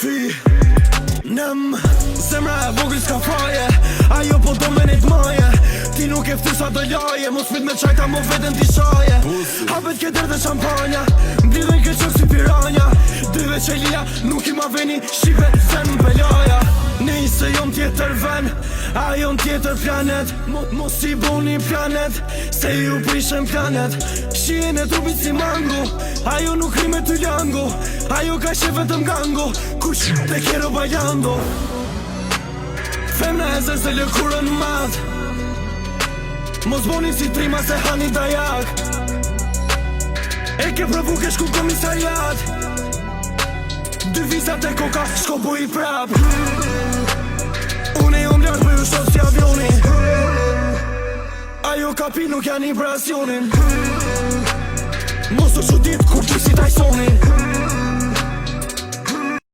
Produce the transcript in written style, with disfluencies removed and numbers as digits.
Fy Nëm Zemra e vogël s'ka faje Ajo po do me nejt maje Ti nuk e ftysa do laje Mos mit me qajta mo vetën ti shaje Hapet keder dhe shampanja Mblidhen ke qok si piranja Dyve qelia nuk I ma veni Shqipe zen m'pelaja Nej se jom tjetër ven A jom tjetër planet Mos I boni planet Se ju prishen planet Shien e trupit si mango Ajo nuk rime të ljango Ajo ka she vetëm gango Kush te kero bajando Femna e zes dhe lëkurën madh Mos boni si trima se hani dajak E ke provu ke shku komisariat Dy vizat e koka shko bu I prap Une jom lart për ju shot si avioni Ajo kapi nuk janë impresionin Mos të qudit kur qisi Tysonin